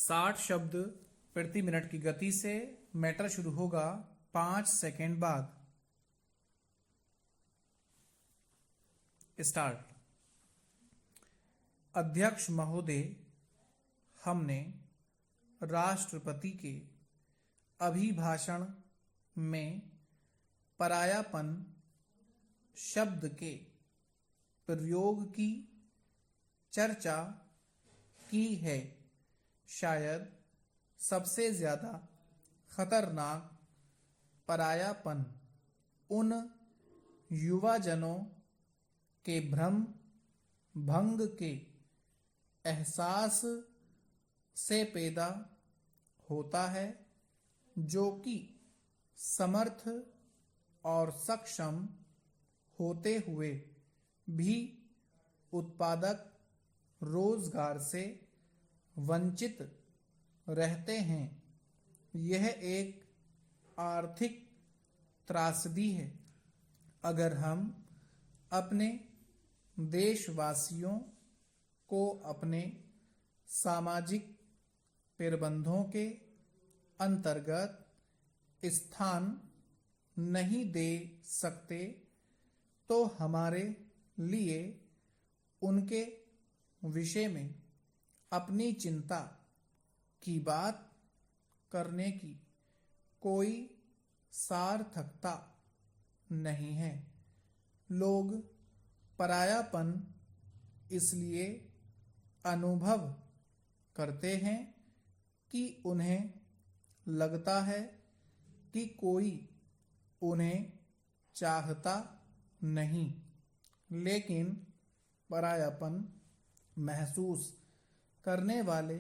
60 शब्द प्रति मिनट की गति से। मैटर शुरू होगा 5 सेकंड बाद। स्टार्ट। अध्यक्ष महोदय, हमने राष्ट्रपति के अभिभाषण में परायापन शब्द के प्रयोग की चर्चा की है। शायद सबसे ज्यादा खतरनाक परायापन उन युवाजनों के भ्रम भंग के एहसास से पैदा होता है जो कि समर्थ और सक्षम होते हुए भी उत्पादक रोजगार से वंचित रहते हैं। यह एक आर्थिक त्रासदी है। अगर हम अपने देशवासियों को अपने सामाजिक प्रबंधों के अंतर्गत स्थान नहीं दे सकते तो हमारे लिए उनके विषय में अपनी चिंता की बात करने की कोई सार्थकता नहीं है। लोग परायापन इसलिए अनुभव करते हैं कि उन्हें लगता है कि कोई उन्हें चाहता नहीं, लेकिन परायापन महसूस करने वाले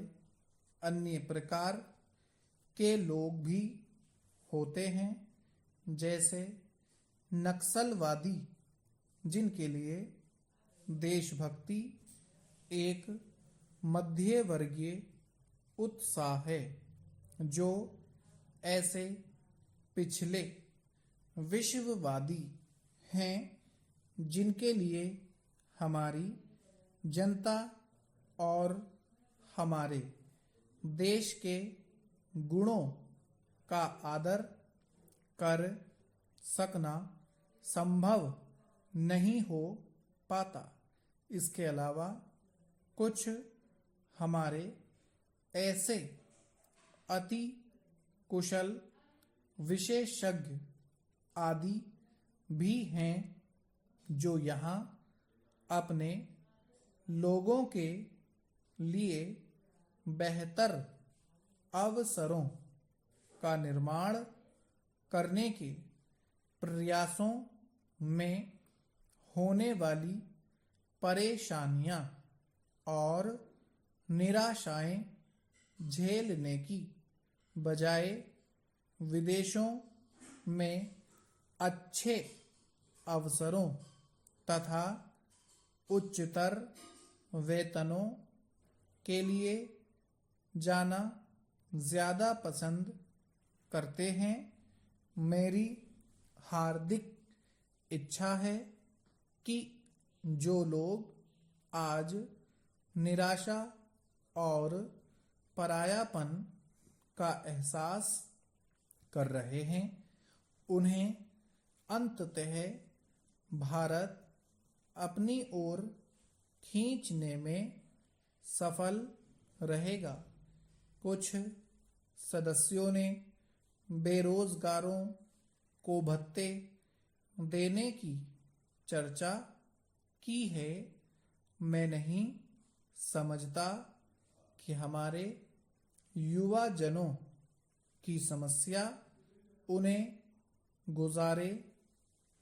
अन्य प्रकार के लोग भी होते हैं, जैसे नक्सलवादी, जिनके लिए देशभक्ति एक मध्यवर्गीय उत्साह है, जो ऐसे पिछले विश्ववादी हैं जिनके लिए हमारी जनता और हमारे देश के गुणों का आदर कर सकना संभव नहीं हो पाता। इसके अलावा कुछ हमारे ऐसे अति कुशल विशेषज्ञ आदि भी हैं जो यहाँ अपने लोगों के लिए बेहतर अवसरों का निर्माण करने के प्रयासों में होने वाली परेशानियां और निराशाएं झेलने की बजाय विदेशों में अच्छे अवसरों तथा उच्चतर वेतनों के लिए जाना ज्यादा पसंद करते हैं। मेरी हार्दिक इच्छा है कि जो लोग आज निराशा और परायापन का एहसास कर रहे हैं, उन्हें अंततः भारत अपनी ओर खींचने में सफल रहेगा। कुछ सदस्यों ने बेरोजगारों को भत्ते देने की चर्चा की है। मैं नहीं समझता कि हमारे युवा जनों की समस्या उन्हें गुजारे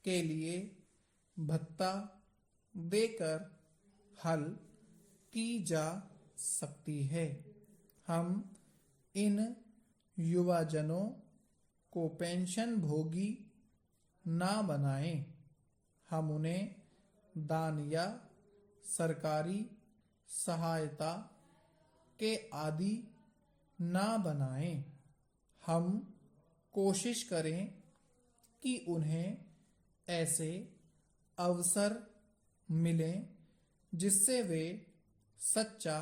के लिए भत्ता देकर हल की जा सकती है। हम इन युवा जनों को पेंशन भोगी ना बनाएं। हम उन्हें दान या सरकारी सहायता के आदि ना बनाएं। हम कोशिश करें कि उन्हें ऐसे अवसर मिलें जिससे वे सच्चा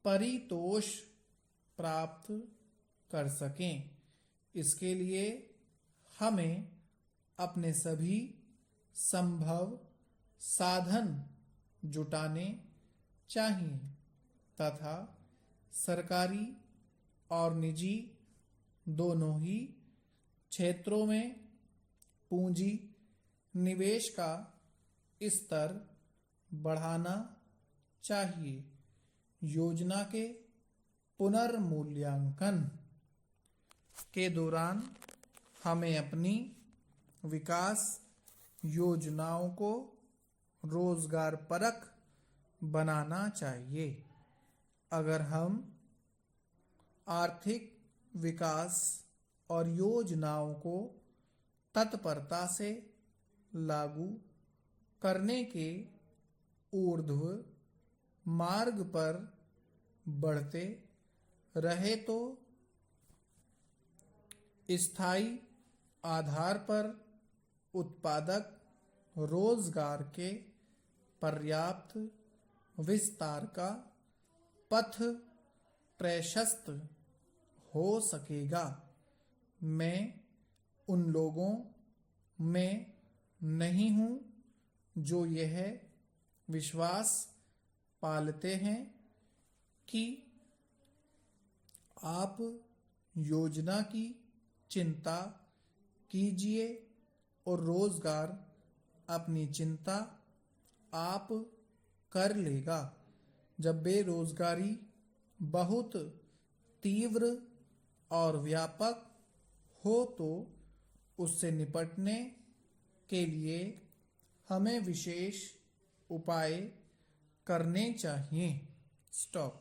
परितोष प्राप्त कर सकें। इसके लिए हमें अपने सभी संभव साधन जुटाने चाहिए तथा सरकारी और निजी दोनों ही क्षेत्रों में पूंजी निवेश का स्तर बढ़ाना चाहिए। योजना के पुनर्मूल्यांकन के दौरान हमें अपनी विकास योजनाओं को रोजगारपरक बनाना चाहिए। अगर हम आर्थिक विकास और योजनाओं को तत्परता से लागू करने के ऊर्ध्व मार्ग पर बढ़ते रहे तो स्थायी आधार पर उत्पादक रोजगार के पर्याप्त विस्तार का पथ प्रशस्त हो सकेगा। मैं उन लोगों में नहीं हूं जो यह विश्वास पालते हैं कि आप योजना की चिंता कीजिए और रोजगार अपनी चिंता आप कर लेगा। जब बेरोजगारी बहुत तीव्र और व्यापक हो तो उससे निपटने के लिए हमें विशेष उपाय करने चाहिए। स्टॉप।